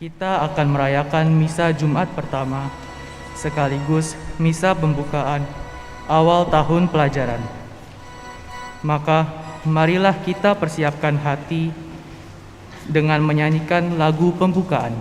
Kita akan merayakan misa Jumat pertama, sekaligus misa pembukaan awal tahun pelajaran. Maka, marilah kita persiapkan hati dengan menyanyikan lagu pembukaan.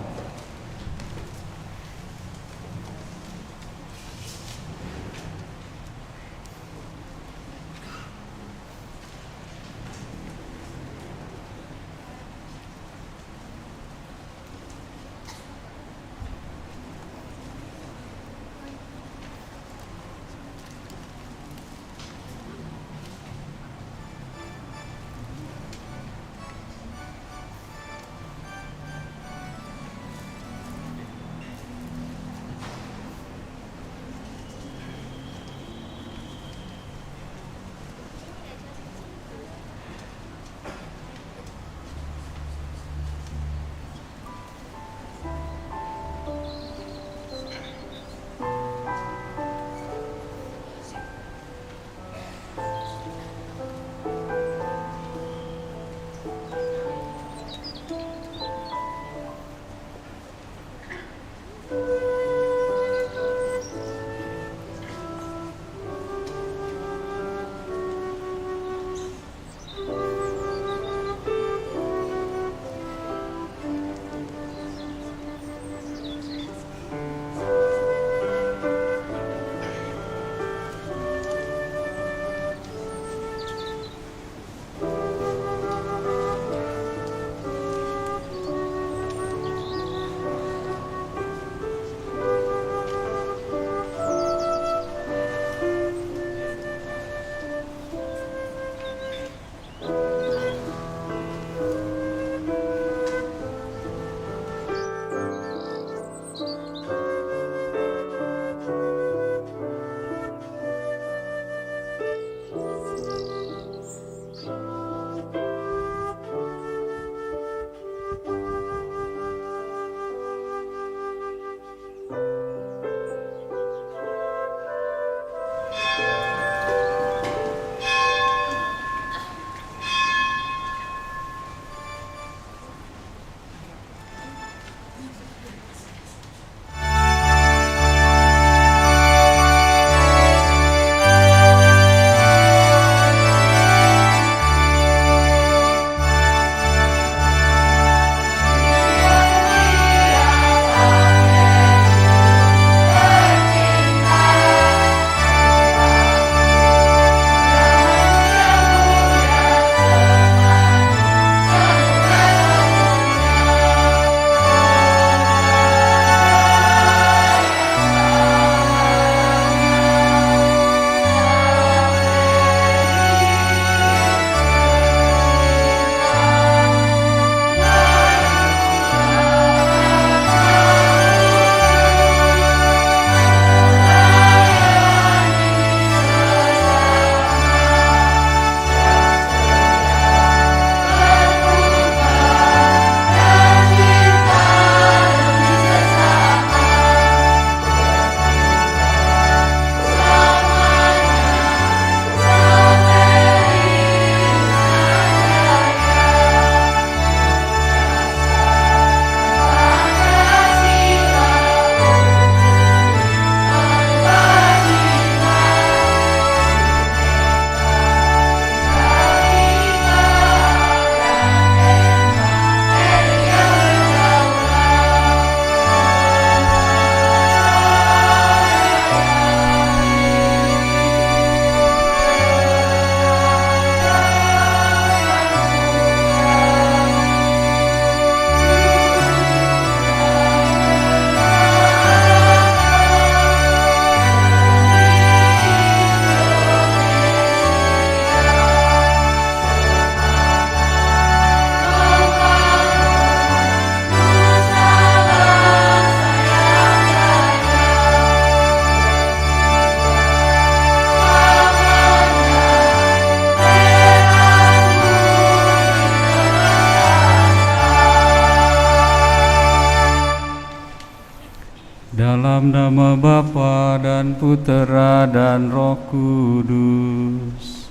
Dalam nama Bapa dan Putera dan Roh Kudus.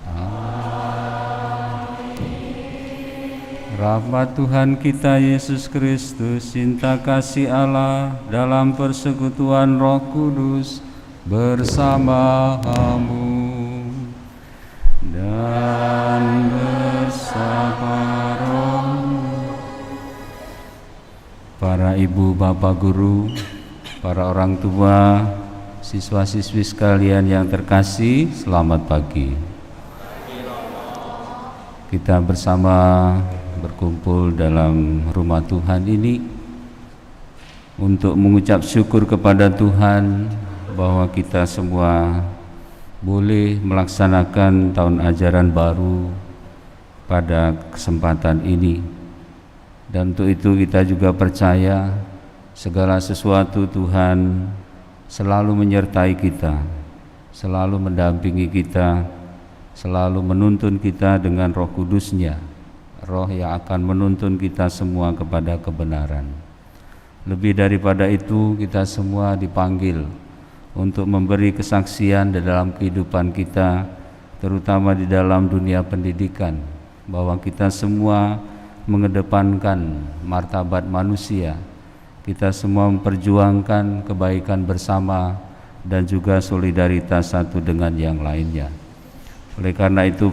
Amin. Rahmat Tuhan kita Yesus Kristus, cinta kasih Allah dalam persekutuan Roh Kudus bersamamu dan bersama rohmu. Para ibu, bapak guru, para orang tua, siswa-siswi sekalian yang terkasih, selamat pagi. Kita bersama berkumpul dalam rumah Tuhan ini untuk mengucap syukur kepada Tuhan bahwa kita semua boleh melaksanakan tahun ajaran baru pada kesempatan ini. Dan untuk itu kita juga percaya segala sesuatu Tuhan selalu menyertai kita, selalu mendampingi kita, selalu menuntun kita dengan Roh Kudus-Nya, Roh yang akan menuntun kita semua kepada kebenaran. Lebih daripada itu, kita semua dipanggil untuk memberi kesaksian di dalam kehidupan kita, terutama di dalam dunia pendidikan, bahwa kita semua mengedepankan martabat manusia. Kita semua memperjuangkan kebaikan bersama dan juga solidaritas satu dengan yang lainnya. Oleh karena itu,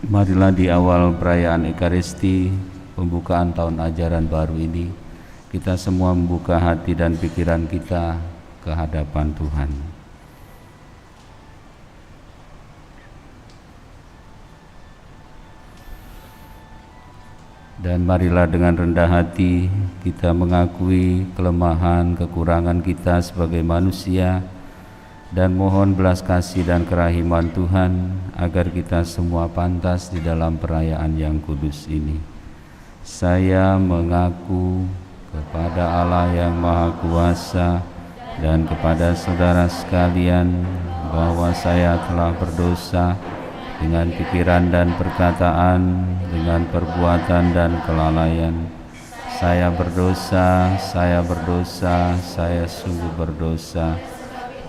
marilah di awal perayaan Ekaristi, pembukaan tahun ajaran baru ini, kita semua membuka hati dan pikiran kita ke hadapan Tuhan. Dan marilah dengan rendah hati kita mengakui kelemahan, kekurangan kita sebagai manusia, dan mohon belas kasih dan kerahiman Tuhan agar kita semua pantas di dalam perayaan yang kudus ini. Saya mengaku kepada Allah yang Maha Kuasa dan kepada saudara sekalian bahwa saya telah berdosa dengan pikiran dan perkataan, dengan perbuatan dan kelalaian. Saya berdosa, saya sungguh berdosa.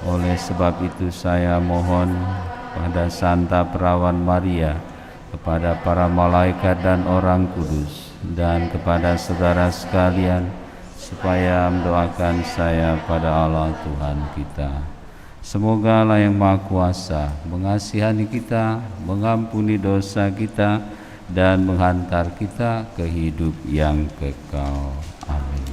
Oleh sebab itu saya mohon pada Santa Perawan Maria, kepada para malaikat dan orang kudus, dan kepada saudara sekalian, supaya mendoakan saya pada Allah Tuhan kita. Semoga Allah yang Maha Kuasa mengasihani kita, mengampuni dosa kita, dan menghantar kita ke hidup yang kekal. Amin.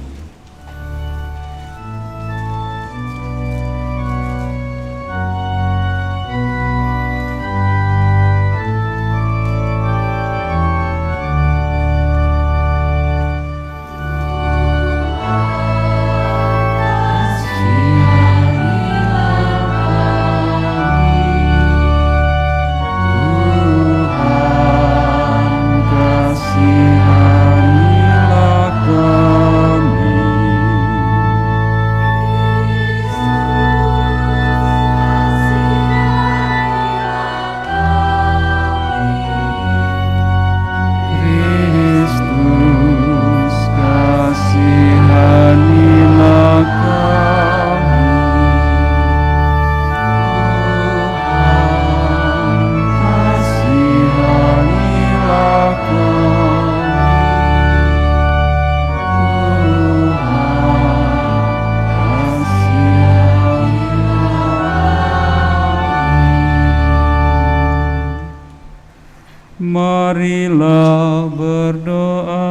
Marilah berdoa.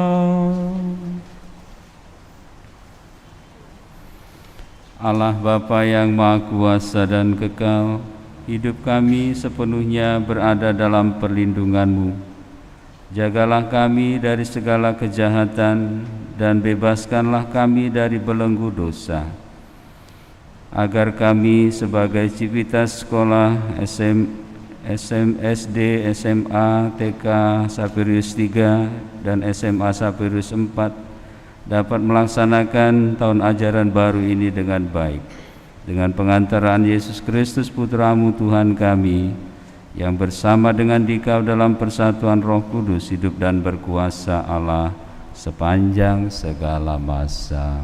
Allah Bapa yang Maha Kuasa dan kekal, hidup kami sepenuhnya berada dalam perlindungan-Mu. Jagalah kami dari segala kejahatan dan bebaskanlah kami dari belenggu dosa, agar kami sebagai civitas sekolah SD, SMA, TK, Saperius 3, dan SMA Saperius 4 dapat melaksanakan tahun ajaran baru ini dengan baik, dengan pengantaraan Yesus Kristus Putra-Mu Tuhan kami, yang bersama dengan Dikau dalam persatuan Roh Kudus hidup dan berkuasa Allah sepanjang segala masa.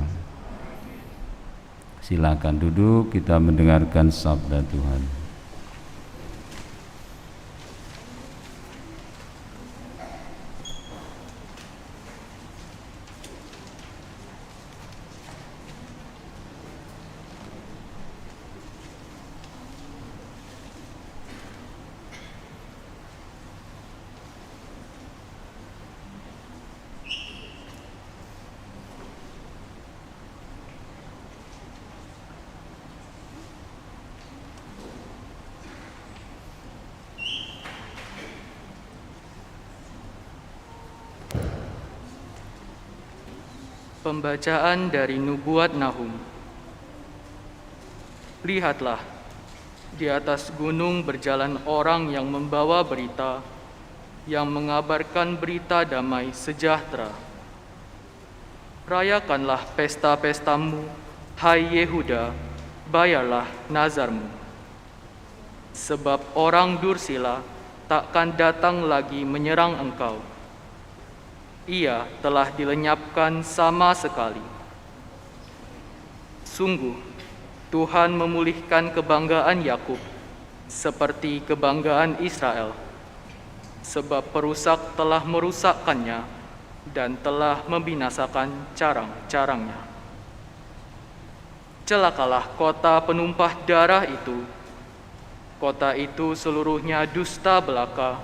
Silakan duduk, kita mendengarkan sabda Tuhan. Pembacaan dari Nubuat Nahum. Lihatlah, di atas gunung berjalan orang yang membawa berita, yang mengabarkan berita damai sejahtera. Rayakanlah pesta-pestamu, hai Yehuda, bayarlah nazarmu. Sebab orang dursila takkan datang lagi menyerang engkau. Ia telah dilenyapkan sama sekali. Sungguh, Tuhan memulihkan kebanggaan Yakub seperti kebanggaan Israel, sebab perusak telah merusakkannya dan telah membinasakan carang-carangnya. Celakalah kota penumpah darah itu. Kota itu seluruhnya dusta belaka,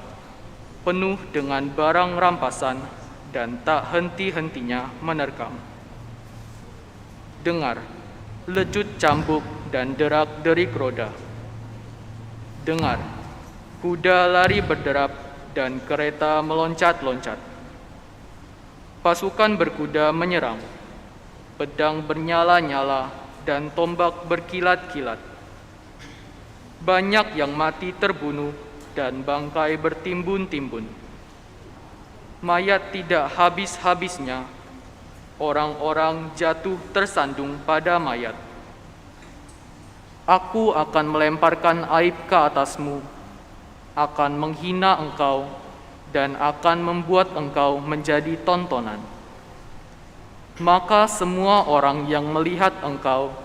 penuh dengan barang rampasan dan tak henti-hentinya menerkam. Dengar, lecut cambuk dan derak-derik roda. Dengar, kuda lari berderap dan kereta meloncat-loncat. Pasukan berkuda menyerang, pedang bernyala-nyala dan tombak berkilat-kilat. Banyak yang mati terbunuh dan bangkai bertimbun-timbun. Mayat tidak habis-habisnya, orang-orang jatuh tersandung pada mayat. Aku akan melemparkan aib ke atasmu, akan menghina engkau, dan akan membuat engkau menjadi tontonan. Maka semua orang yang melihat engkau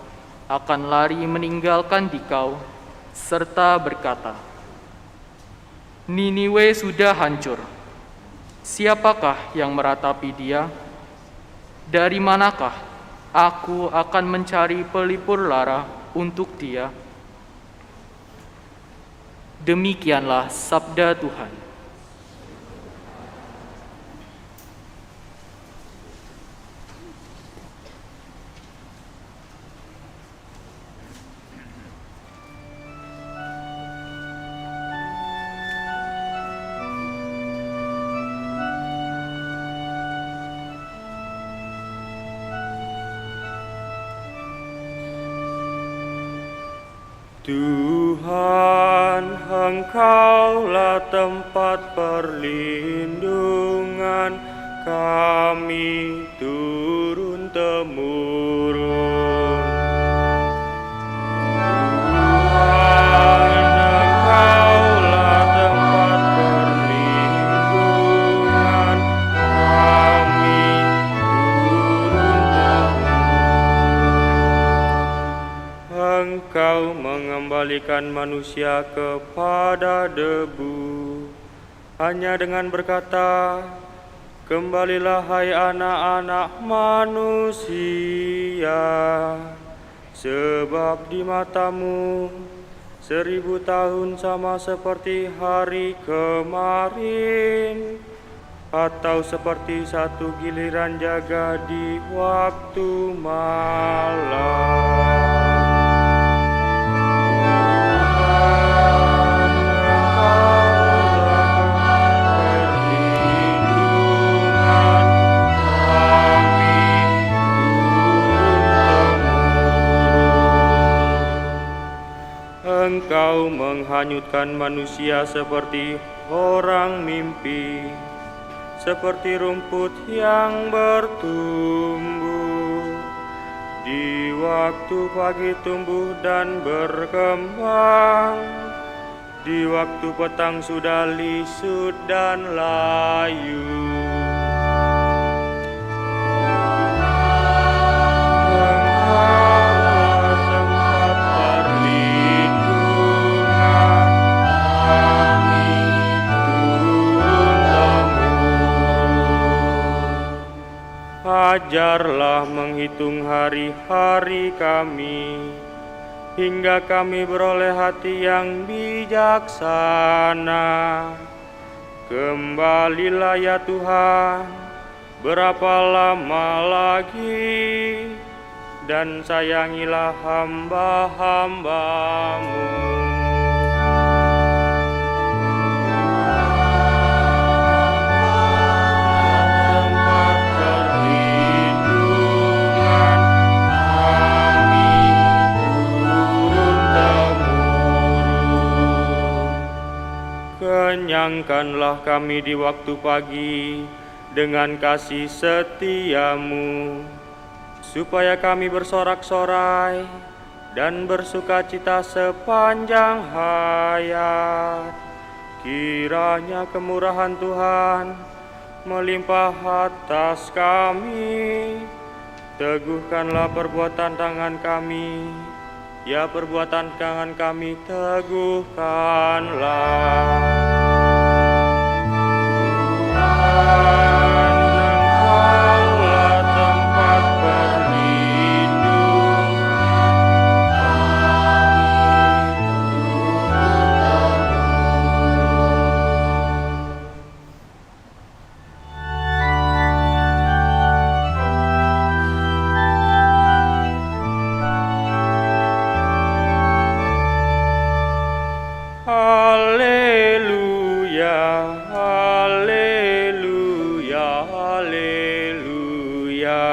akan lari meninggalkan dikau, serta berkata, Niniwe sudah hancur. Siapakah yang meratapi dia? Dari manakah aku akan mencari pelipur lara untuk dia? Demikianlah sabda Tuhan. Tuhan, Engkaulah tempat perlindungan kami turun-temurun. Tuhan, Engkaulah tempat perlindungan kami turun-temurun. Engkau mengembalikan manusia kepada debu, hanya dengan berkata, kembalilah hai anak-anak manusia, sebab di matamu 1000 tahun sama seperti hari kemarin, atau seperti satu giliran jaga di waktu malam. Engkau menghanyutkan manusia seperti orang mimpi, seperti rumput yang bertumbuh. Di waktu pagi tumbuh dan berkembang, di waktu petang sudah lisut dan layu. Ajarlah menghitung hari-hari kami, hingga kami beroleh hati yang bijaksana. Kembalilah ya Tuhan, berapa lama lagi, dan sayangilah hamba-hamba-Mu. Tempat perlindungan kenyangkanlah kami di waktu pagi dengan kasih setiamu, supaya kami bersorak-sorai dan bersukacita sepanjang hayat. Kiranya kemurahan Tuhan melimpah atas kami. Teguhkanlah perbuatan tangan kami, ya perbuatan tangan kami teguhkanlah. Engkaulah tempat berlindung Haleluya, haleluya, haleluya.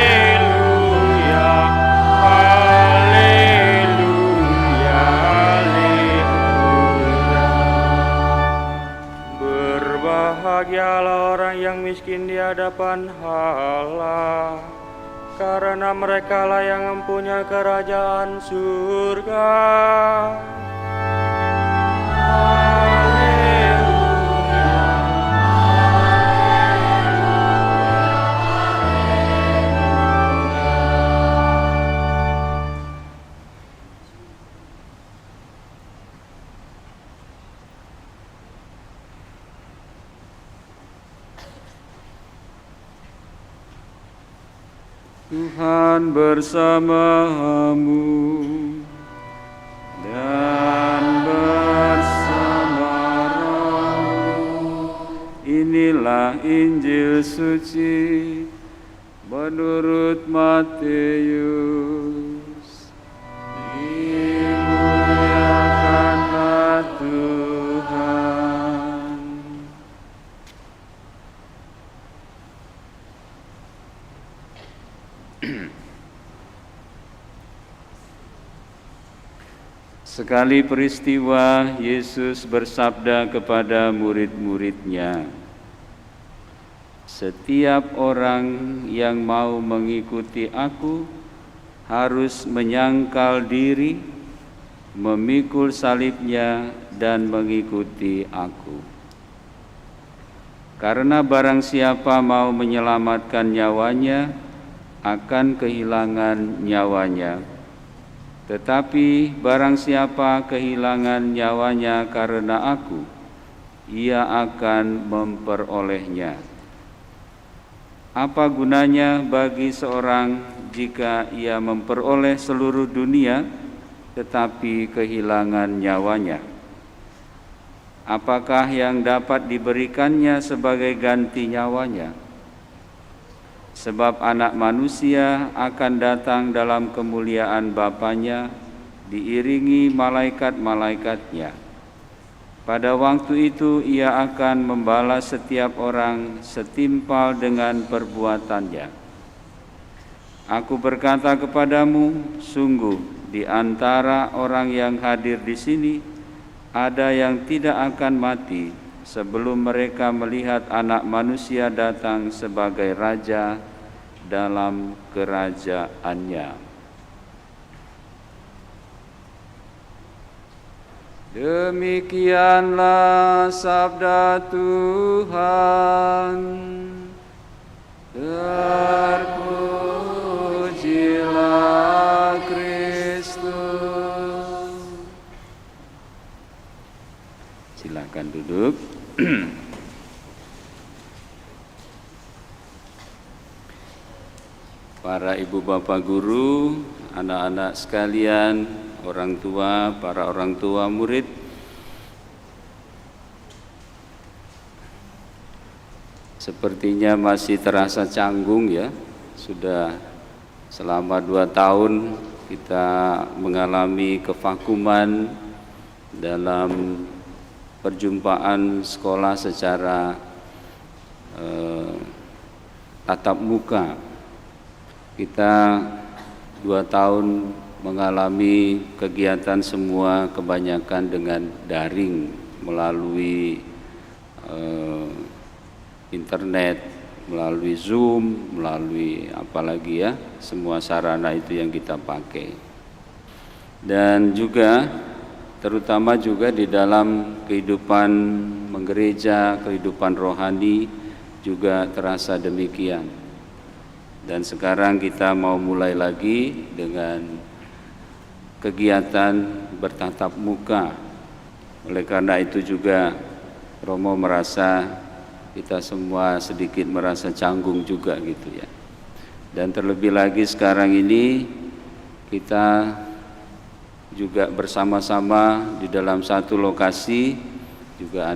Haleluya, haleluya, haleluya. Berbahagialah orang yang miskin di hadapan Allah, karena merekalah yang mempunyai kerajaan surga. Tuhan bersamamu dan bersama rohmu. Inilah Injil suci menurut Matius. Dimuliakanlah Tuhan. Sekali peristiwa, Yesus bersabda kepada murid-muridnya, "Setiap orang yang mau mengikuti Aku harus menyangkal diri, memikul salibnya, dan mengikuti Aku. Karena barang siapa mau menyelamatkan nyawanya, akan kehilangan nyawanya. Tetapi barang siapa kehilangan nyawanya karena Aku, ia akan memperolehnya. Apa gunanya bagi seorang jika ia memperoleh seluruh dunia, tetapi kehilangan nyawanya? Apakah yang dapat diberikannya sebagai ganti nyawanya? Sebab Anak Manusia akan datang dalam kemuliaan Bapa-Nya, diiringi malaikat-malaikatnya. Pada waktu itu ia akan membalas setiap orang setimpal dengan perbuatannya. Aku berkata kepadamu, sungguh di antara orang yang hadir di sini, ada yang tidak akan mati sebelum mereka melihat Anak Manusia datang sebagai Raja dalam kerajaannya." Demikianlah sabda Tuhan. Terpujilah Kristus. Silakan duduk. Para ibu bapak guru, anak-anak sekalian, orang tua, para orang tua murid, sepertinya masih terasa canggung ya. Sudah selama 2 tahun kita mengalami kevakuman dalam perjumpaan sekolah secara tatap muka. Kita 2 tahun mengalami kegiatan semua kebanyakan dengan daring melalui internet, melalui Zoom, melalui apalagi ya, semua sarana itu yang kita pakai. Dan juga terutama juga di dalam kehidupan menggereja, kehidupan rohani juga terasa demikian. Dan sekarang kita mau mulai lagi dengan kegiatan bertatap muka. Oleh karena itu juga Romo merasa kita semua sedikit merasa canggung juga gitu ya. Dan terlebih lagi sekarang ini kita juga bersama-sama di dalam satu lokasi, juga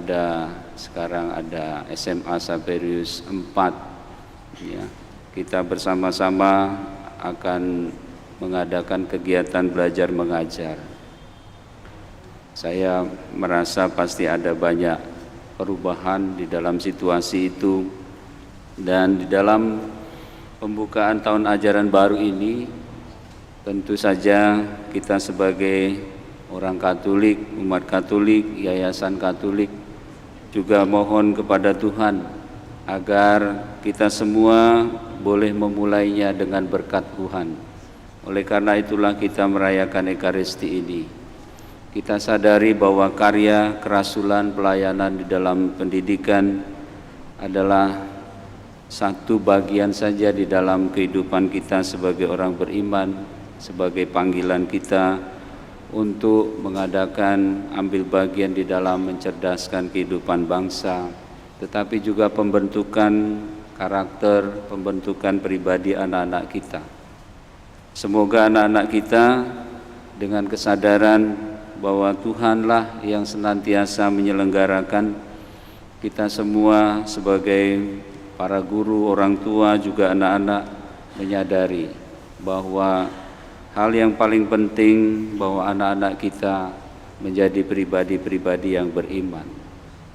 sekarang ada SMA Saperius 4 ya. Kita bersama-sama akan mengadakan kegiatan belajar mengajar. Saya merasa pasti ada banyak perubahan di dalam situasi itu, dan di dalam pembukaan tahun ajaran baru ini tentu saja kita sebagai orang Katolik, umat Katolik, yayasan Katolik juga mohon kepada Tuhan agar kita semua boleh memulainya dengan berkat Tuhan. Oleh karena itulah kita merayakan Ekaristi ini. Kita sadari bahwa karya kerasulan pelayanan di dalam pendidikan adalah satu bagian saja di dalam kehidupan kita sebagai orang beriman, sebagai panggilan kita untuk mengadakan ambil bagian di dalam mencerdaskan kehidupan bangsa, tetapi juga pembentukan karakter, pembentukan pribadi anak-anak kita. Semoga anak-anak kita dengan kesadaran bahwa Tuhanlah yang senantiasa menyelenggarakan, kita semua sebagai para guru, orang tua, juga anak-anak menyadari bahwa hal yang paling penting bahwa anak-anak kita menjadi pribadi-pribadi yang beriman.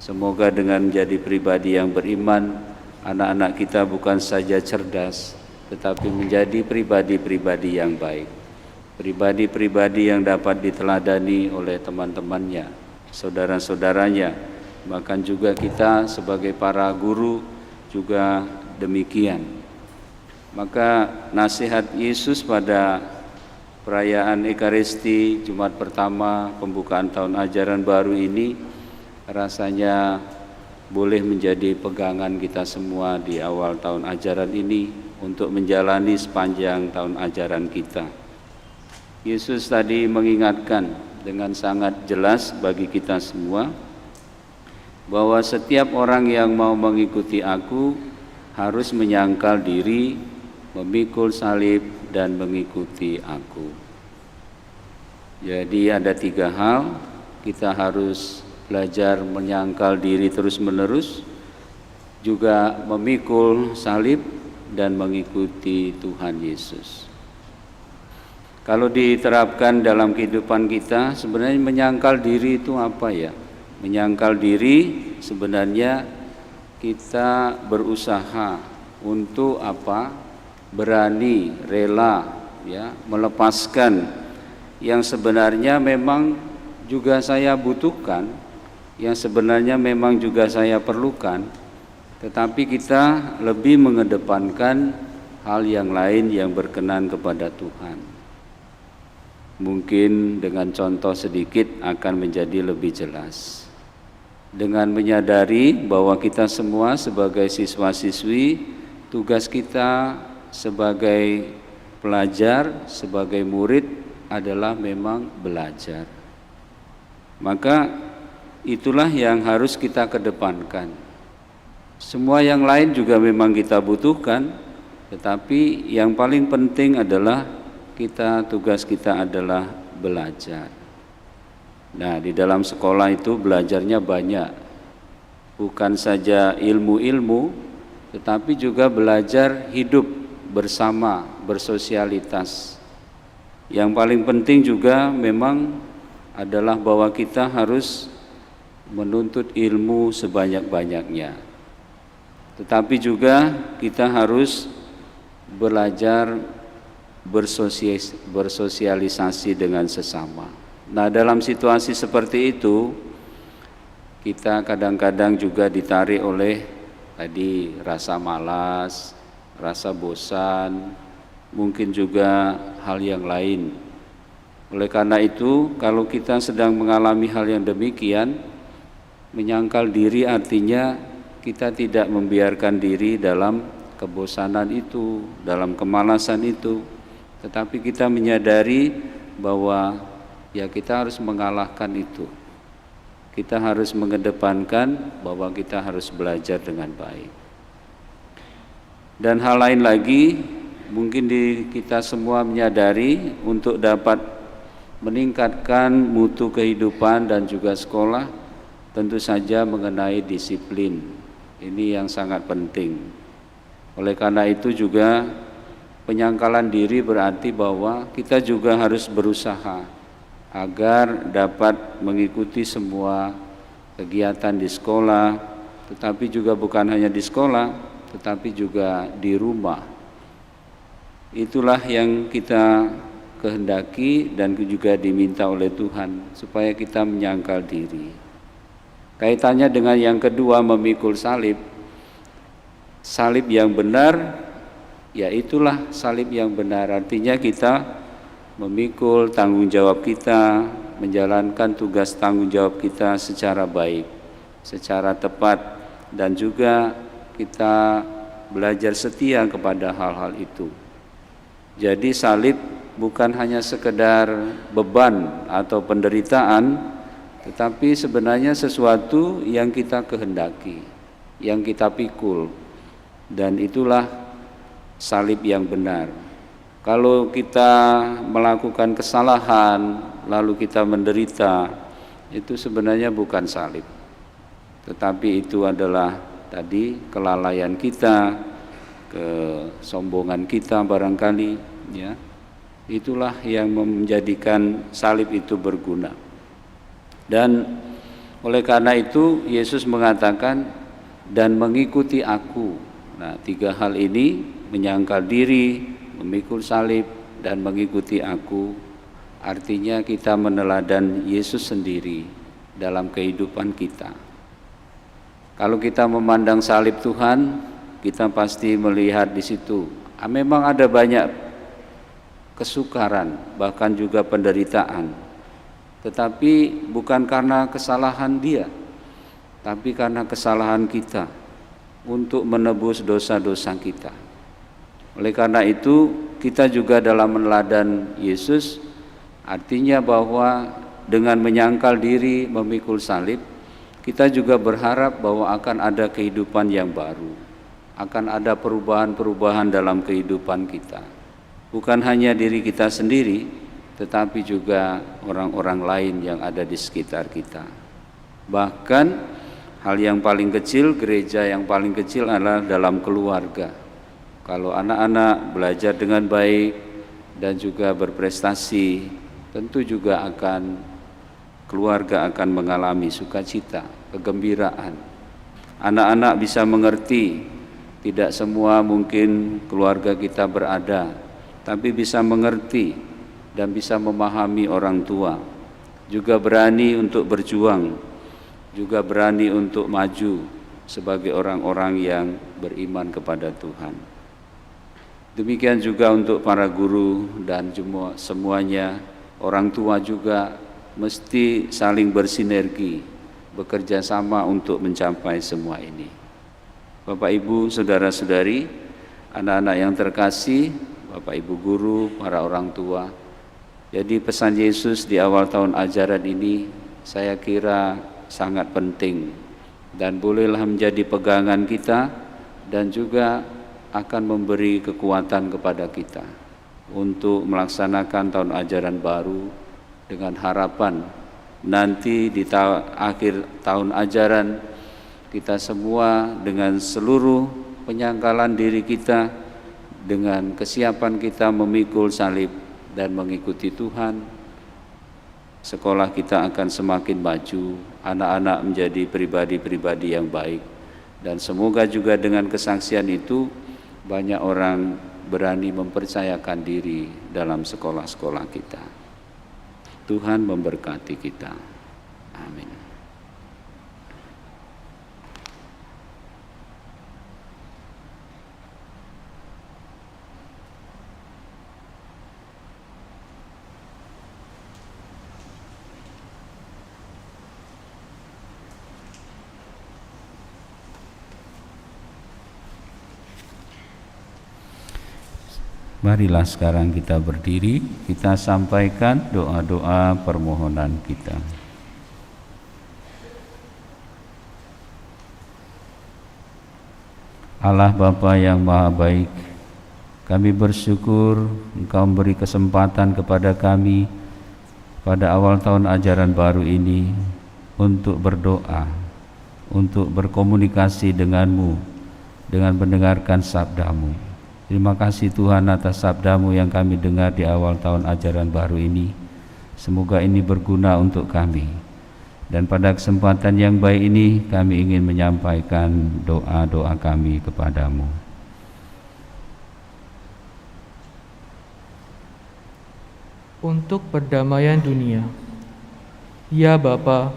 Semoga dengan menjadi pribadi yang beriman, anak-anak kita bukan saja cerdas, tetapi menjadi pribadi-pribadi yang baik, pribadi-pribadi yang dapat diteladani oleh teman-temannya, saudara-saudaranya, bahkan juga kita sebagai para guru juga demikian. Maka nasihat Yesus pada perayaan Ekaristi Jumat pertama pembukaan tahun ajaran baru ini rasanya boleh menjadi pegangan kita semua di awal tahun ajaran ini untuk menjalani sepanjang tahun ajaran kita. Yesus tadi mengingatkan dengan sangat jelas bagi kita semua bahwa setiap orang yang mau mengikuti aku harus menyangkal diri, memikul salib, dan mengikuti aku. Jadi ada 3 hal, kita harus belajar menyangkal diri terus-menerus, juga memikul salib, dan mengikuti Tuhan Yesus. Kalau diterapkan dalam kehidupan kita, sebenarnya menyangkal diri itu apa ya? Menyangkal diri sebenarnya kita berusaha untuk apa? Berani, rela ya, melepaskan yang sebenarnya memang juga saya butuhkan, yang sebenarnya memang juga saya perlukan, tetapi kita lebih mengedepankan hal yang lain yang berkenan kepada Tuhan. Mungkin dengan contoh sedikit akan menjadi lebih jelas. Dengan menyadari bahwa kita semua sebagai siswa-siswi, tugas kita sebagai pelajar, sebagai murid adalah memang belajar. Maka itulah yang harus kita kedepankan. Semua yang lain juga memang kita butuhkan, tetapi yang paling penting adalah tugas kita adalah belajar. Nah, di dalam sekolah itu belajarnya banyak, bukan saja ilmu-ilmu, tetapi juga belajar hidup bersama, bersosialitas. Yang paling penting juga memang adalah bahwa kita harus menuntut ilmu sebanyak-banyaknya. Tetapi juga kita harus belajar bersosialisasi dengan sesama. Nah, dalam situasi seperti itu kita kadang-kadang juga ditarik oleh tadi rasa malas, rasa bosan, mungkin juga hal yang lain. Oleh karena itu, kalau kita sedang mengalami hal yang demikian, menyangkal diri artinya kita tidak membiarkan diri dalam kebosanan itu, dalam kemalasan itu, tetapi kita menyadari bahwa ya kita harus mengalahkan itu. Kita harus mengedepankan bahwa kita harus belajar dengan baik. Dan hal lain lagi, mungkin kita semua menyadari untuk dapat meningkatkan mutu kehidupan dan juga sekolah, tentu saja mengenai disiplin. Ini yang sangat penting. Oleh karena itu juga penyangkalan diri berarti bahwa kita juga harus berusaha agar dapat mengikuti semua kegiatan di sekolah, tetapi juga bukan hanya di sekolah, tetapi juga di rumah. Itulah yang kita kehendaki dan juga diminta oleh Tuhan, supaya kita menyangkal diri. Kaitannya dengan yang kedua, memikul salib. Salib yang benar, ya itulah salib yang benar. Artinya kita memikul tanggung jawab kita, menjalankan tugas tanggung jawab kita secara baik, secara tepat, dan juga kita belajar setia kepada hal-hal itu. Jadi salib bukan hanya sekedar beban atau penderitaan, tetapi sebenarnya sesuatu yang kita kehendaki, yang kita pikul, dan itulah salib yang benar. Kalau kita melakukan kesalahan lalu kita menderita, itu sebenarnya bukan salib, tetapi itu adalah tadi kelalaian kita, kesombongan kita barangkali, ya. Itulah yang menjadikan salib itu berguna. Dan oleh karena itu Yesus mengatakan, dan mengikuti aku. Nah, 3 hal ini, menyangkal diri, memikul salib, dan mengikuti aku, artinya kita meneladan Yesus sendiri dalam kehidupan kita. Kalau kita memandang salib Tuhan, kita pasti melihat di situ memang ada banyak kesukaran, bahkan juga penderitaan, tetapi bukan karena kesalahan Dia, tapi karena kesalahan kita untuk menebus dosa-dosa kita. Oleh karena itu, kita juga dalam meneladan Yesus, artinya bahwa dengan menyangkal diri, memikul salib, kita juga berharap bahwa akan ada kehidupan yang baru, akan ada perubahan-perubahan dalam kehidupan kita. Bukan hanya diri kita sendiri, tetapi juga orang-orang lain yang ada di sekitar kita. Bahkan hal yang paling kecil, gereja yang paling kecil adalah dalam keluarga. Kalau anak-anak belajar dengan baik dan juga berprestasi, tentu juga keluarga akan mengalami sukacita, kegembiraan. Anak-anak bisa mengerti, tidak semua mungkin keluarga kita berada, tapi bisa mengerti dan bisa memahami orang tua, juga berani untuk berjuang, juga berani untuk maju sebagai orang-orang yang beriman kepada Tuhan. Demikian juga untuk para guru dan semuanya, orang tua juga mesti saling bersinergi, bekerja sama untuk mencapai semua ini. Bapak Ibu, saudara-saudari, anak-anak yang terkasih, Bapak Ibu guru, para orang tua. Jadi pesan Yesus di awal tahun ajaran ini saya kira sangat penting dan bolehlah menjadi pegangan kita dan juga akan memberi kekuatan kepada kita untuk melaksanakan tahun ajaran baru dengan harapan nanti di akhir tahun ajaran kita semua dengan seluruh penyangkalan diri kita, dengan kesiapan kita memikul salib dan mengikuti Tuhan, sekolah kita akan semakin maju, anak-anak menjadi pribadi-pribadi yang baik, dan semoga juga dengan kesaksian itu banyak orang berani mempercayakan diri dalam sekolah-sekolah kita. Tuhan memberkati kita. Amin. Marilah sekarang kita berdiri, kita sampaikan doa-doa permohonan kita. Allah Bapa yang Maha Baik, kami bersyukur Engkau memberi kesempatan kepada kami pada awal tahun ajaran baru ini untuk berdoa, untuk berkomunikasi denganmu, dengan mendengarkan sabdamu. Terima kasih Tuhan atas sabdamu yang kami dengar di awal tahun ajaran baru ini. Semoga ini berguna untuk kami. Dan pada kesempatan yang baik ini kami ingin menyampaikan doa-doa kami kepadamu. Untuk perdamaian dunia. Ya Bapa,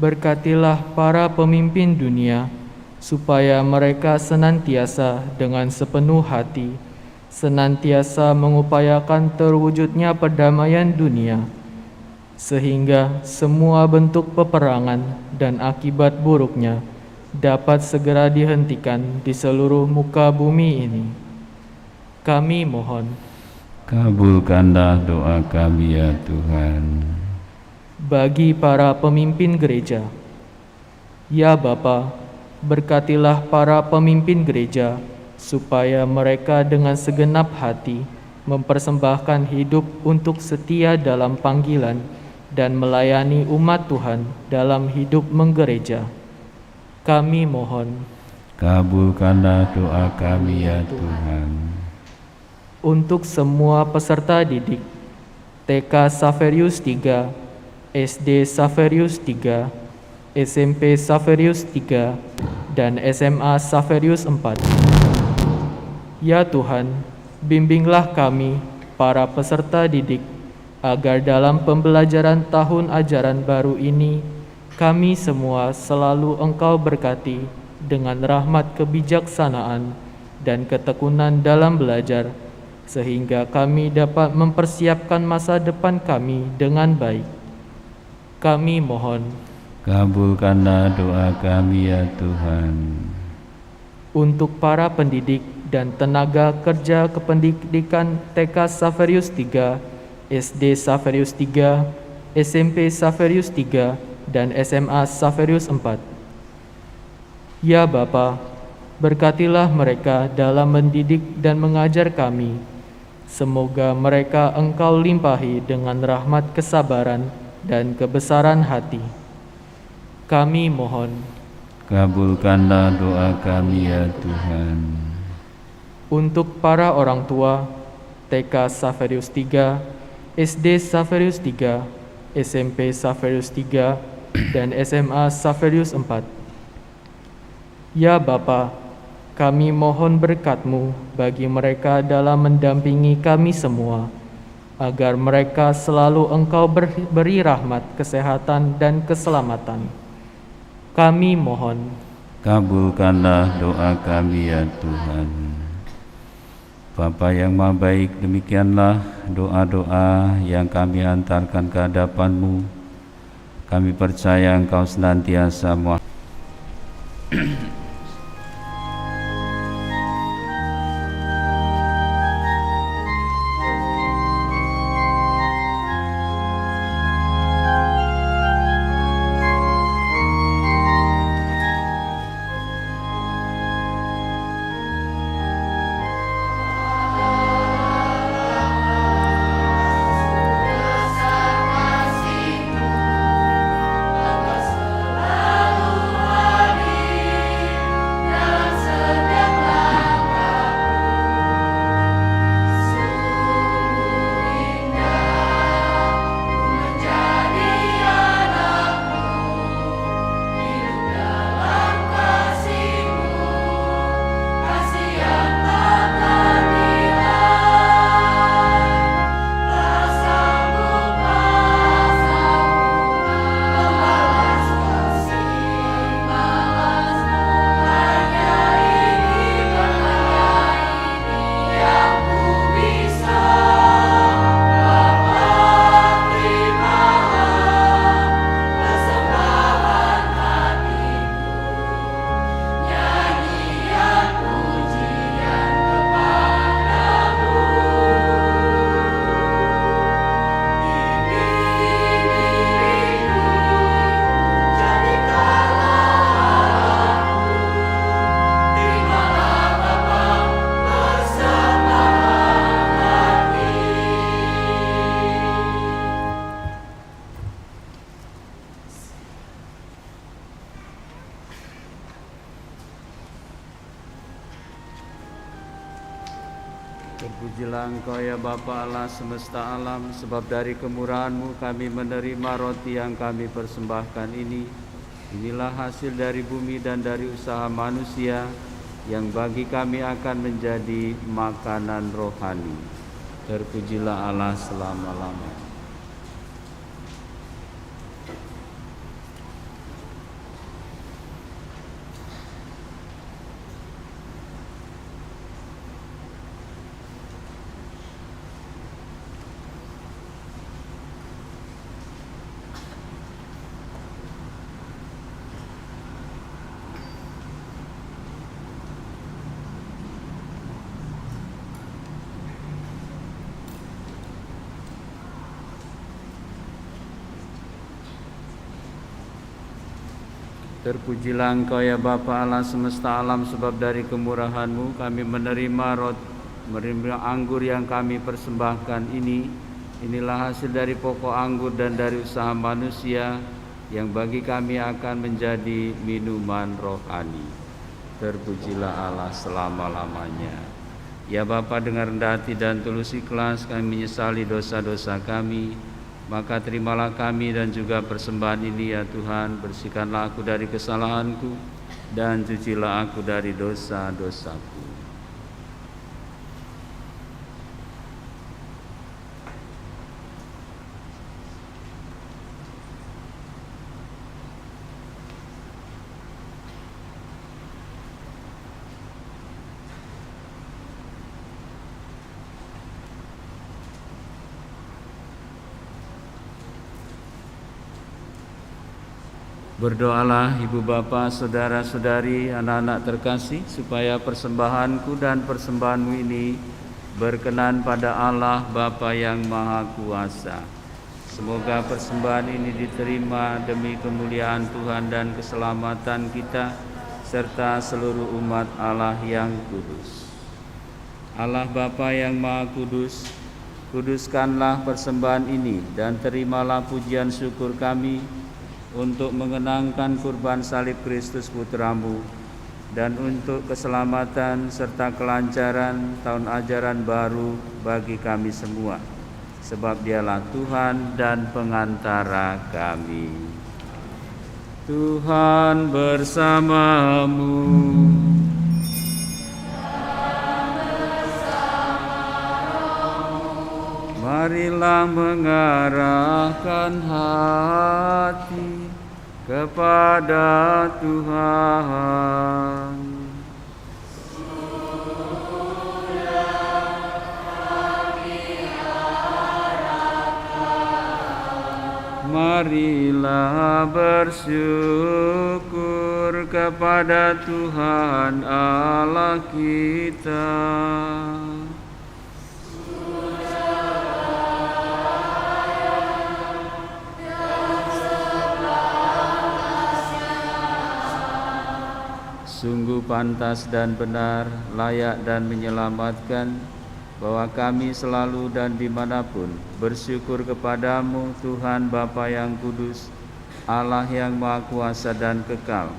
berkatilah para pemimpin dunia, supaya mereka senantiasa dengan sepenuh hati, senantiasa mengupayakan terwujudnya perdamaian dunia, sehingga semua bentuk peperangan dan akibat buruknya dapat segera dihentikan di seluruh muka bumi ini. Kami mohon, kabulkanlah doa kami ya Tuhan. Bagi para pemimpin gereja. Ya Bapa, berkatilah para pemimpin gereja, supaya mereka dengan segenap hati mempersembahkan hidup untuk setia dalam panggilan dan melayani umat Tuhan dalam hidup menggereja. Kami mohon, kabulkanlah doa kami ya Tuhan. Untuk semua peserta didik TK Saverius 3, SD Saverius 3, SMP Saverius 3, dan SMA Saverius 4. Ya Tuhan, bimbinglah kami, para peserta didik, agar dalam pembelajaran tahun ajaran baru ini, kami semua selalu Engkau berkati dengan rahmat kebijaksanaan dan ketekunan dalam belajar, sehingga kami dapat mempersiapkan masa depan kami dengan baik. Kami mohon, kabulkanlah doa kami ya Tuhan. Untuk para pendidik dan tenaga kerja kependidikan TK Saverius 3, SD Saverius 3, SMP Saverius 3, dan SMA Saverius 4. Ya Bapa, berkatilah mereka dalam mendidik dan mengajar kami. Semoga mereka Engkau limpahi dengan rahmat kesabaran dan kebesaran hati. Kami mohon, kabulkanlah doa kami ya Tuhan. Untuk para orang tua TK Saverius 3, SD Saverius 3, SMP Saverius 3, dan SMA Saverius 4. Ya Bapa, kami mohon berkat-Mu bagi mereka dalam mendampingi kami semua, agar mereka selalu Engkau beri rahmat, kesehatan, dan keselamatan. Kami mohon, kabulkanlah doa kami ya Tuhan. Bapa yang Maha Baik, demikianlah doa-doa yang kami hantarkan ke hadapan-Mu. Kami percaya Engkau senantiasa Terpujilah Engkau ya Bapa Allah semesta alam, sebab dari kemurahan-Mu kami menerima roti yang kami persembahkan ini. Inilah hasil dari bumi dan dari usaha manusia, yang bagi kami akan menjadi makanan rohani. Terpujilah Allah selama-lamanya. Terpujilah Engkau ya Bapa Allah semesta alam, sebab dari kemurahan-Mu kami menerima anggur yang kami persembahkan ini. Inilah hasil dari pokok anggur dan dari usaha manusia, yang bagi kami akan menjadi minuman rohani. Terpujilah Allah selama-lamanya. Ya Bapa, dengan rendah hati dan tulus ikhlas kami menyesali dosa-dosa kami. Maka terimalah kami dan juga persembahan ini ya Tuhan. Bersihkanlah aku dari kesalahanku dan cucilah aku dari dosa-dosaku. Berdoalah Ibu Bapa, saudara-saudari, anak-anak terkasih, supaya persembahanku dan persembahanmu ini berkenan pada Allah Bapa yang Maha Kuasa. Semoga persembahan ini diterima demi kemuliaan Tuhan dan keselamatan kita, serta seluruh umat Allah yang kudus. Allah Bapa yang Maha Kudus, kuduskanlah persembahan ini dan terimalah pujian syukur kami untuk mengenangkan kurban salib Kristus Putra-Mu, dan untuk keselamatan serta kelancaran tahun ajaran baru bagi kami semua, sebab Dialah Tuhan dan pengantara kami. Tuhan bersamamu. Marilah mengarahkan hati kepada Tuhan. Marilah bersyukur kepada Tuhan Allah kita. Sungguh pantas dan benar, layak dan menyelamatkan, bahwa kami selalu dan dimanapun bersyukur kepadamu, Tuhan Bapa yang kudus, Allah yang Maha Kuasa dan kekal.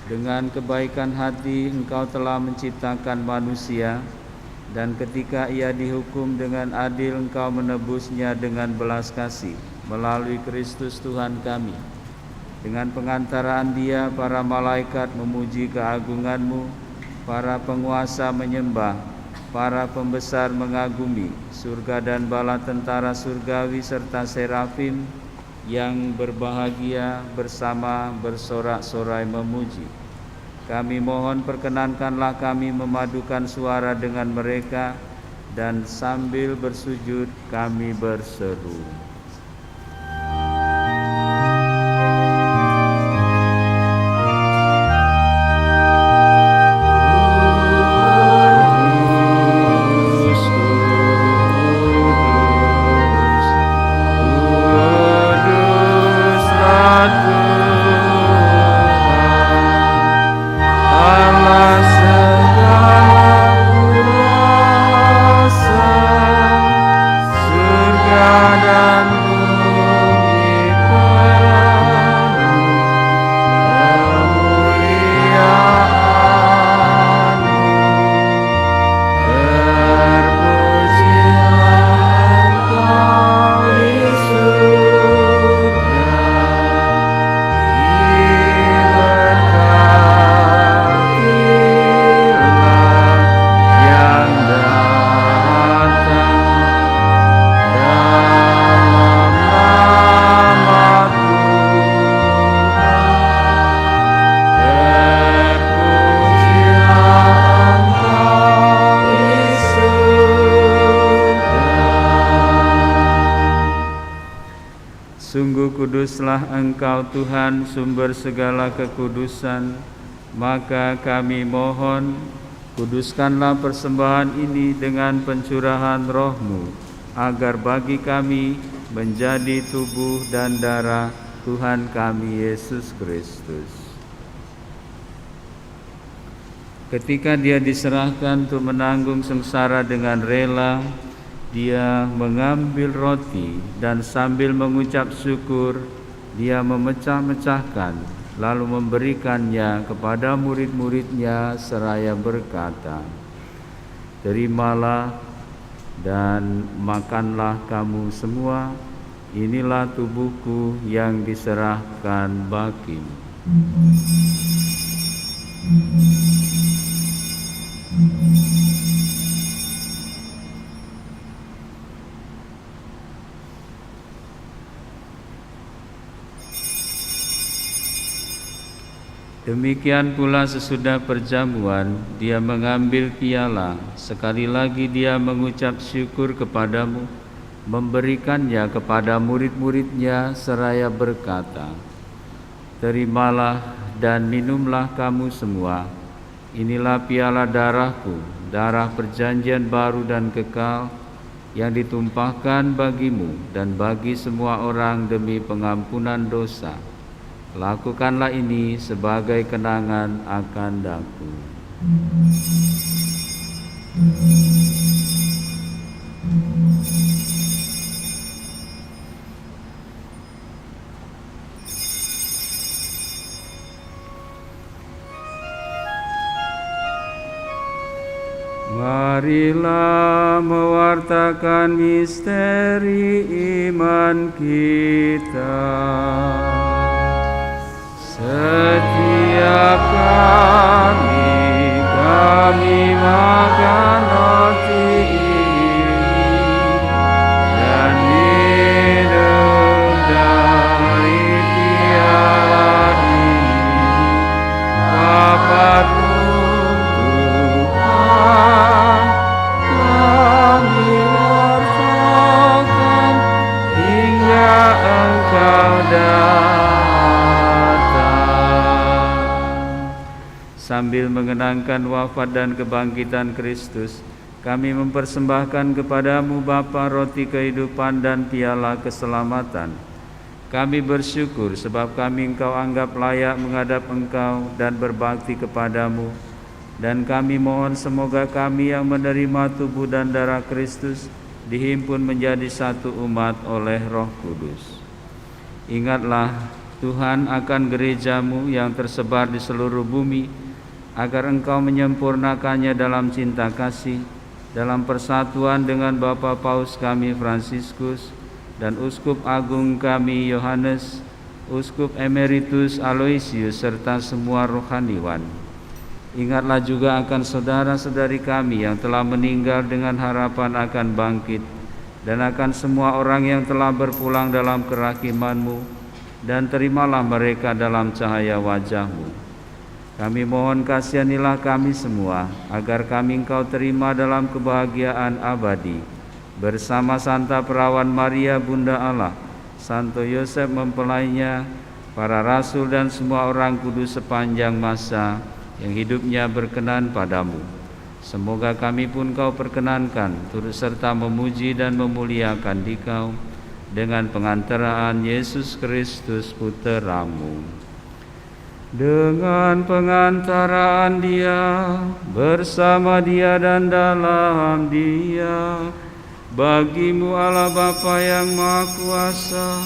Dengan kebaikan hati Engkau telah menciptakan manusia, dan ketika ia dihukum dengan adil, Engkau menebusnya dengan belas kasih melalui Kristus Tuhan kami. Dengan pengantaraan Dia, para malaikat memuji keagungan-Mu, para penguasa menyembah, para pembesar mengagumi, surga dan bala tentara surgawi serta serafim yang berbahagia bersama bersorak-sorai memuji. Kami mohon perkenankanlah kami memadukan suara dengan mereka, dan sambil bersujud kami berseru. Dan kuduslah Engkau Tuhan, sumber segala kekudusan. Maka kami mohon, kuduskanlah persembahan ini dengan pencurahan Roh-Mu, agar bagi kami menjadi tubuh dan darah Tuhan kami Yesus Kristus. Ketika Dia diserahkan untuk menanggung sengsara dengan rela, Dia mengambil roti dan sambil mengucap syukur, Dia memecah-mecahkan, lalu memberikannya kepada murid-muridnya seraya berkata, "Terimalah dan makanlah kamu semua, inilah tubuhku yang diserahkan bagimu." Demikian pula sesudah perjamuan, Dia mengambil piala, sekali lagi Dia mengucap syukur kepadamu, memberikannya kepada murid-muridnya seraya berkata, "Terimalah dan minumlah kamu semua, inilah piala darahku, darah perjanjian baru dan kekal, yang ditumpahkan bagimu dan bagi semua orang demi pengampunan dosa. Lakukanlah ini sebagai kenangan akan Aku." Marilah mewartakan misteri iman kita. Setiap kali kami makan roti ini dan minum dari piala ini, Bapa Tuhan, kami wartakan hingga Engkau datang. Sambil mengenangkan wafat dan kebangkitan Kristus, kami mempersembahkan kepadamu Bapa roti kehidupan dan piala keselamatan. Kami bersyukur sebab kami Engkau anggap layak menghadap Engkau dan berbakti kepadamu. Dan kami mohon semoga kami yang menerima tubuh dan darah Kristus dihimpun menjadi satu umat oleh Roh Kudus. Ingatlah Tuhan akan gerejamu yang tersebar di seluruh bumi, agar Engkau menyempurnakannya dalam cinta kasih, dalam persatuan dengan Bapa Paus kami Fransiskus dan Uskup Agung kami Yohanes, Uskup Emeritus Aloysius serta semua rohaniwan. Ingatlah juga akan saudara-saudari kami yang telah meninggal dengan harapan akan bangkit, dan akan semua orang yang telah berpulang dalam kerahiman-Mu, dan terimalah mereka dalam cahaya wajah-Mu. Kami mohon kasihanilah kami semua, agar kami Engkau terima dalam kebahagiaan abadi, bersama Santa Perawan Maria Bunda Allah, Santo Yosef mempelainya, para rasul dan semua orang kudus sepanjang masa yang hidupnya berkenan padamu. Semoga kami pun Kau perkenankan turut serta memuji dan memuliakan Dikau dengan pengantaraan Yesus Kristus Putra-Mu. Dengan pengantaraan Dia, bersama Dia dan dalam Dia, bagi-Mu Allah Bapa yang Maha Kuasa,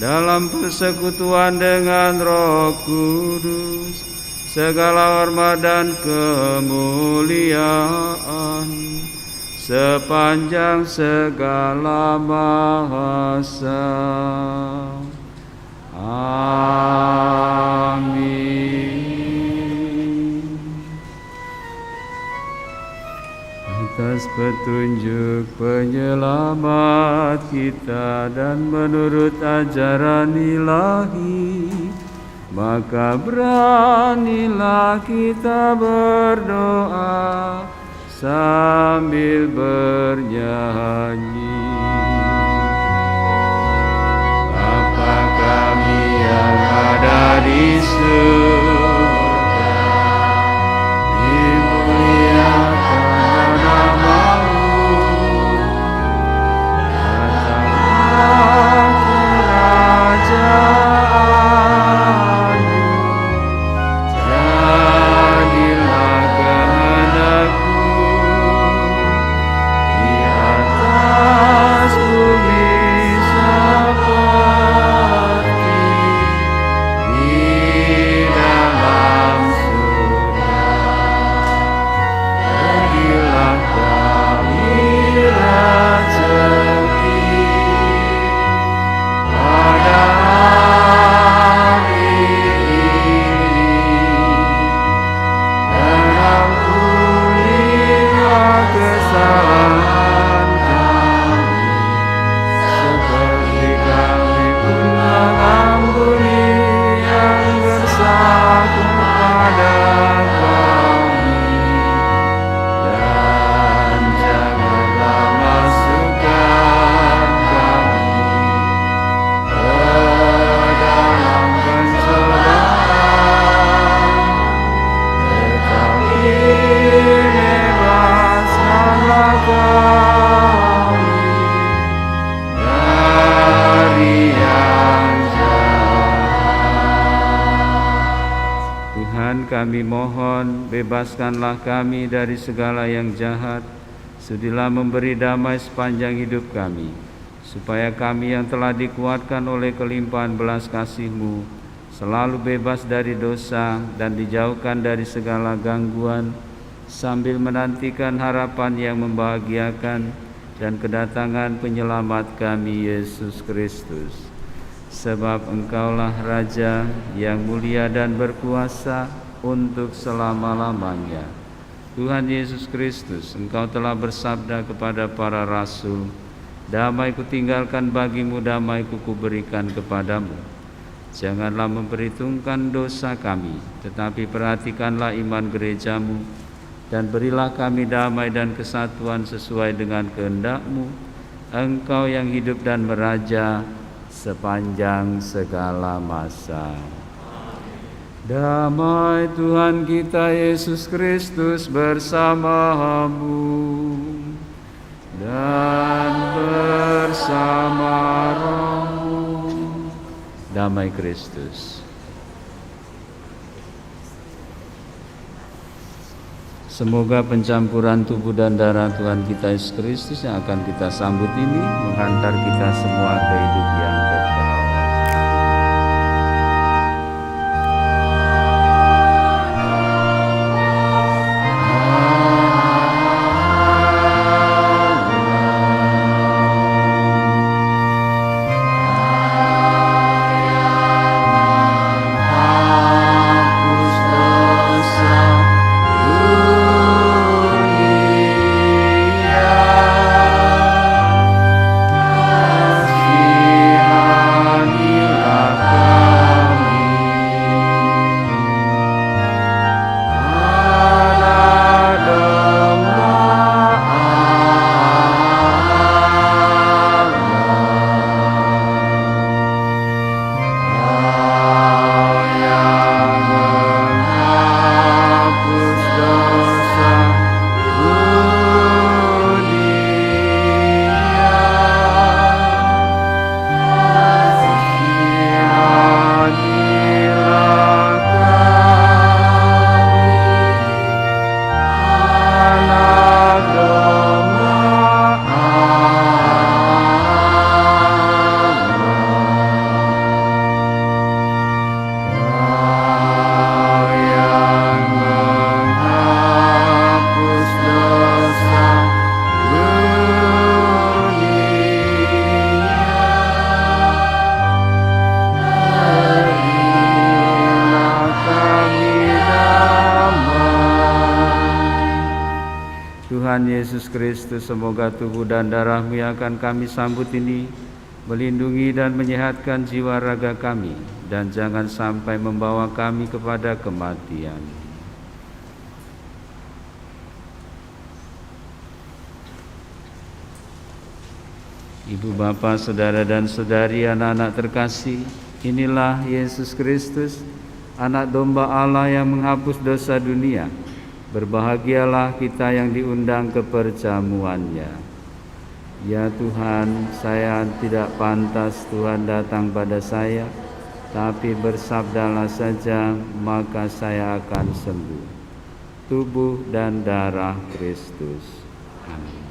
dalam persekutuan dengan Roh Kudus, segala hormat dan kemuliaan sepanjang segala masa. Amin. Atas petunjuk penyelamat kita dan menurut ajaran ilahi, maka beranilah kita berdoa sambil bernyanyi. Bapa yang ada di surga, dimuliakan nama-Mu, datanglah kerajaan-Mu, jadilah kehendak-Mu di atas bumi seperti di dalam surga. Berilah kami rezeki pada hari ini, dan ampunilah kesalahan kami, seperti kami pun mengampuni yang bersalah kepada kami. Dan janganlah masukkan kami ke dalam pencobaan, tetapi bebaskanlah kami dari yang jahat. Tuhan, kami mohon, bebaskanlah kami dari segala yang jahat. Sudilah memberi damai sepanjang hidup kami, supaya kami yang telah dikuatkan oleh kelimpahan belas kasih-Mu selalu bebas dari dosa dan dijauhkan dari segala gangguan, sambil menantikan harapan yang membahagiakan dan kedatangan penyelamat kami, Yesus Kristus. Sebab Engkaulah Raja yang mulia dan berkuasa untuk selama-lamanya. Tuhan Yesus Kristus, Engkau telah bersabda kepada para rasul, "Damai kutinggalkan bagimu, damai kuberikan kepadamu." Janganlah memperhitungkan dosa kami, tetapi perhatikanlah iman gereja-Mu, dan berilah kami damai dan kesatuan sesuai dengan kehendak-Mu, Engkau yang hidup dan meraja sepanjang segala masa. Damai Tuhan kita Yesus Kristus bersamamu dan bersama rohmu. Damai Kristus. Semoga pencampuran tubuh dan darah Tuhan kita Yesus Kristus yang akan kita sambut ini menghantar kita semua ke hidup yang kekal. Tuhan Yesus Kristus, semoga tubuh dan darah-Mu yang akan kami sambut ini melindungi dan menyehatkan jiwa raga kami, dan jangan sampai membawa kami kepada kematian. Ibu, Bapa, saudara dan saudari, anak-anak terkasih, Inilah Yesus Kristus, Anak Domba Allah yang menghapus dosa dunia. Berbahagialah kita yang diundang ke perjamuannya. Ya Tuhan, saya tidak pantas Tuhan datang pada saya, tapi bersabdalah saja, maka saya akan sembuh. Tubuh dan darah Kristus. Amin.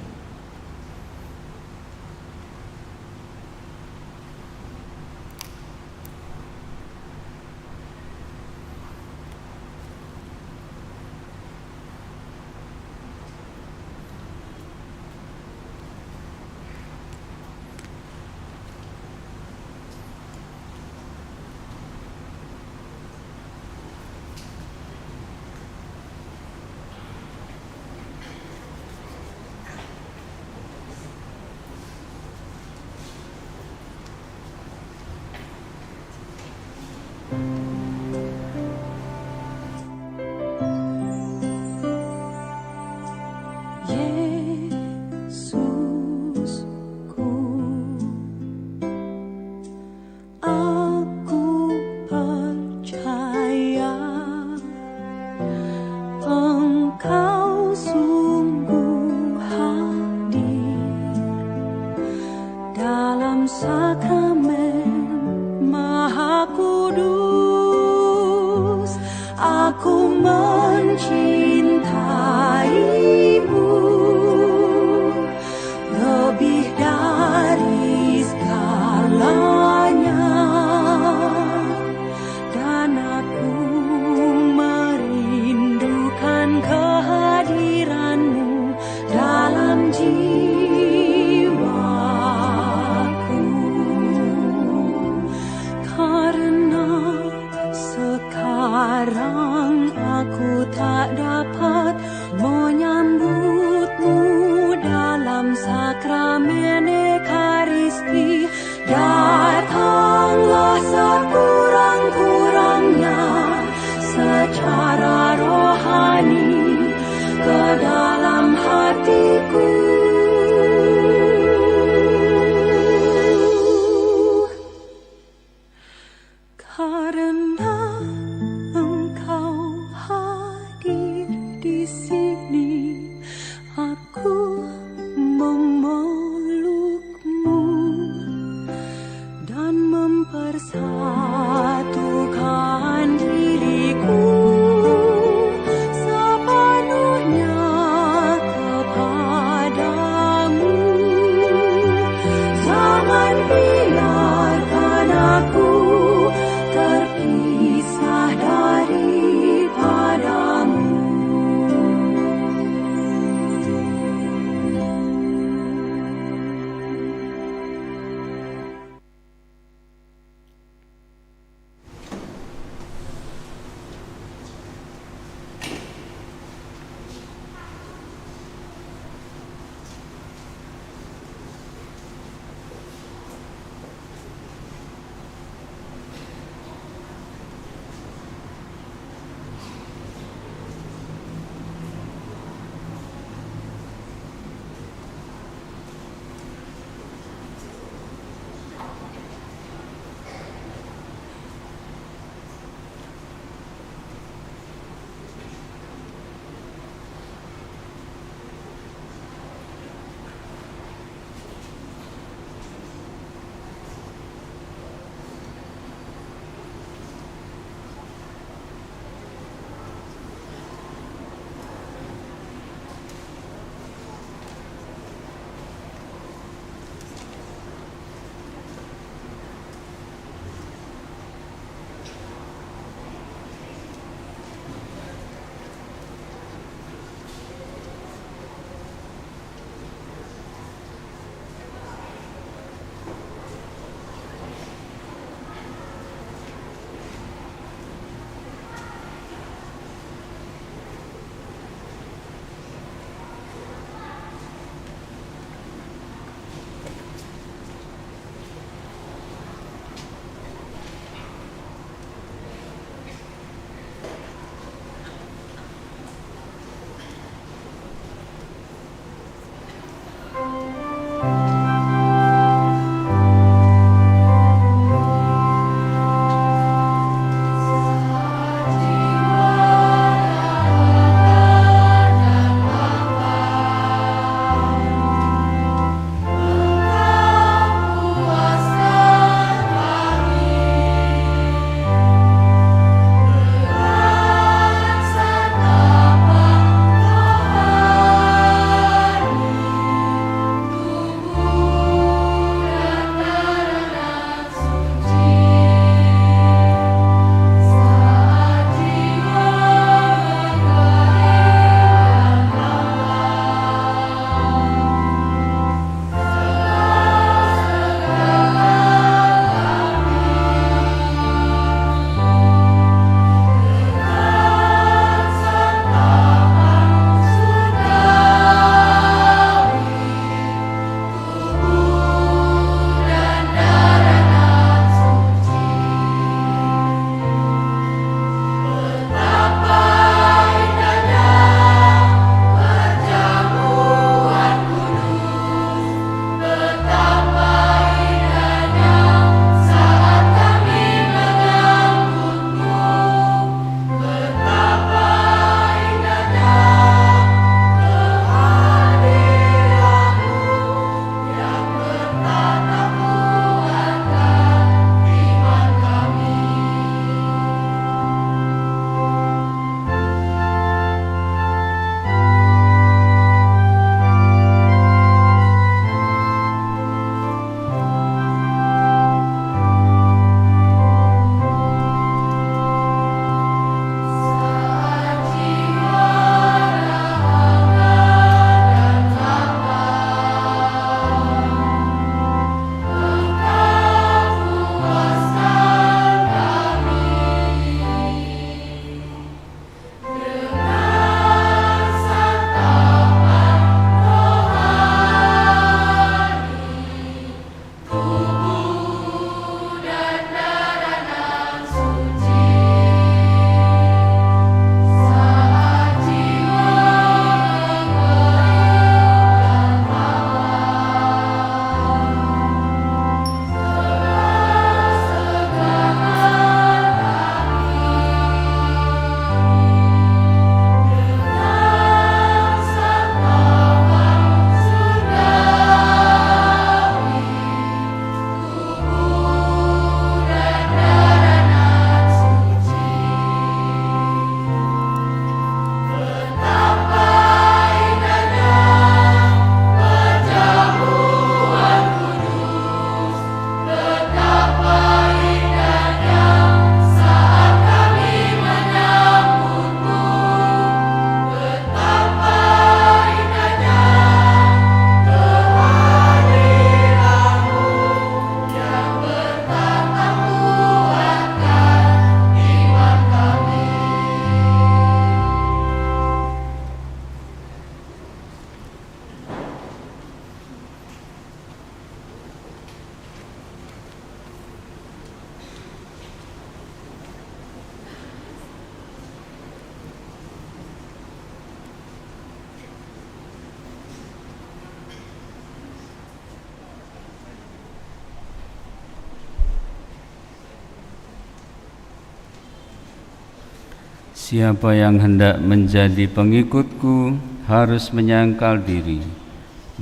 Siapa yang hendak menjadi pengikutku harus menyangkal diri,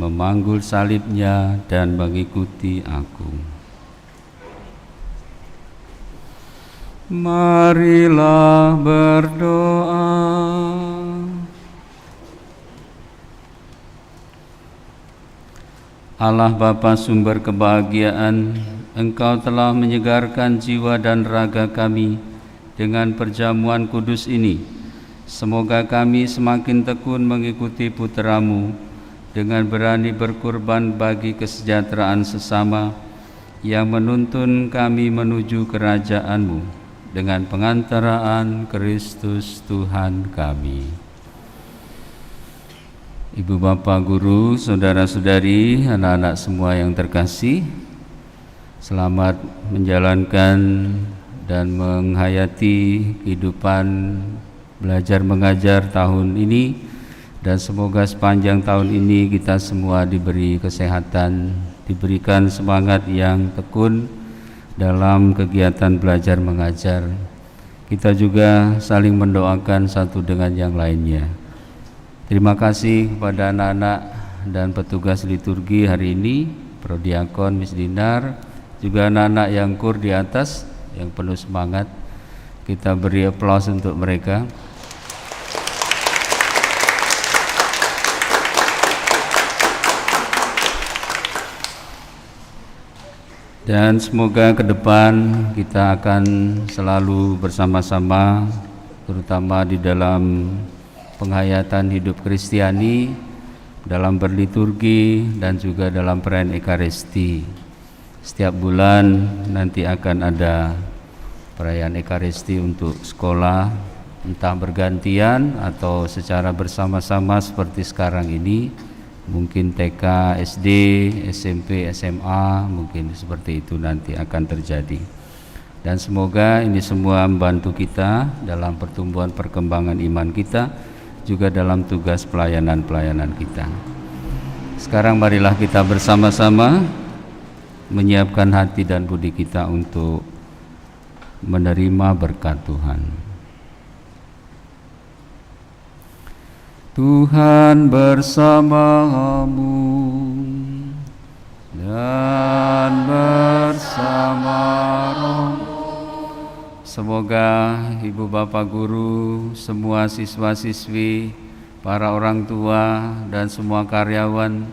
memanggul salibnya dan mengikuti aku. Marilah berdoa. Allah Bapa sumber kebahagiaan, Engkau telah menyegarkan jiwa dan raga kami dengan perjamuan kudus ini. Semoga kami semakin tekun mengikuti putra-Mu dengan berani berkorban bagi kesejahteraan sesama yang menuntun kami menuju kerajaan-Mu dengan pengantaraan Kristus Tuhan kami. Ibu bapak guru, saudara-saudari, anak-anak semua yang terkasih, selamat menjalankan dan menghayati kehidupan belajar mengajar tahun ini, dan semoga sepanjang tahun ini kita semua diberi kesehatan, diberikan semangat yang tekun dalam kegiatan belajar mengajar. Kita juga saling mendoakan satu dengan yang lainnya. Terima kasih kepada anak-anak dan petugas liturgi hari ini, Prodiakon, Miss Dinar, juga anak-anak yang kur di atas yang penuh semangat. Kita beri aplaus untuk mereka. Dan semoga ke depan kita akan selalu bersama-sama, terutama di dalam penghayatan hidup Kristiani, dalam berliturgi dan juga dalam perayaan Ekaristi. Setiap bulan nanti akan ada perayaan Ekaristi untuk sekolah, entah bergantian atau secara bersama-sama seperti sekarang ini. Mungkin TK, SD, SMP, SMA, mungkin seperti itu nanti akan terjadi. Dan semoga ini semua membantu kita dalam pertumbuhan perkembangan iman kita, juga dalam tugas pelayanan-pelayanan kita. Sekarang marilah kita bersama-sama menyiapkan hati dan budi kita untuk menerima berkat Tuhan. Tuhan bersamamu dan bersama rohmu. Semoga ibu bapak guru, semua siswa-siswi, para orang tua dan semua karyawan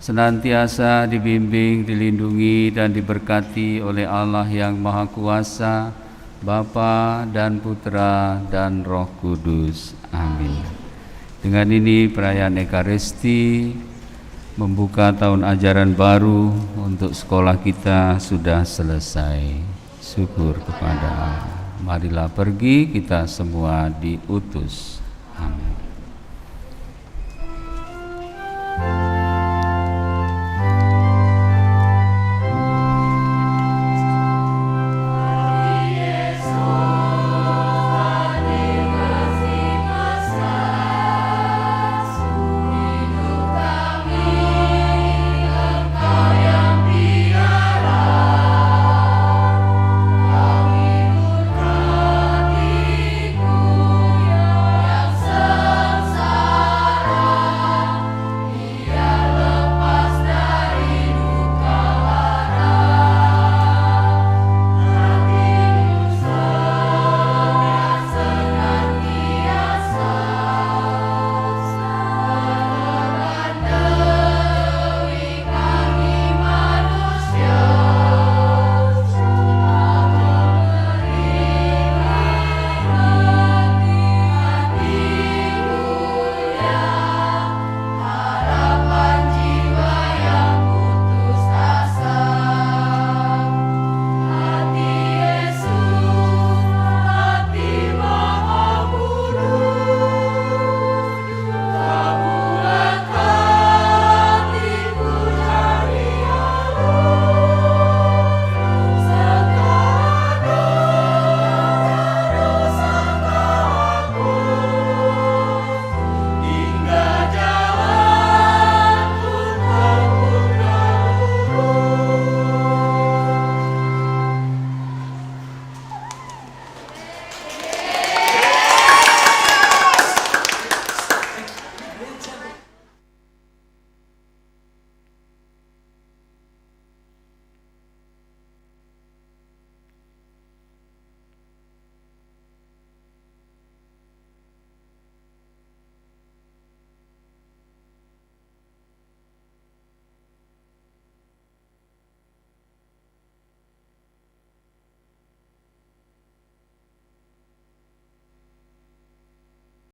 senantiasa dibimbing, dilindungi dan diberkati oleh Allah yang Maha Kuasa, Bapa dan Putra dan Roh Kudus. Amin. Dengan ini perayaan Ekaristi membuka tahun ajaran baru untuk sekolah kita sudah selesai. Syukur kepada Allah. Marilah pergi, kita semua diutus.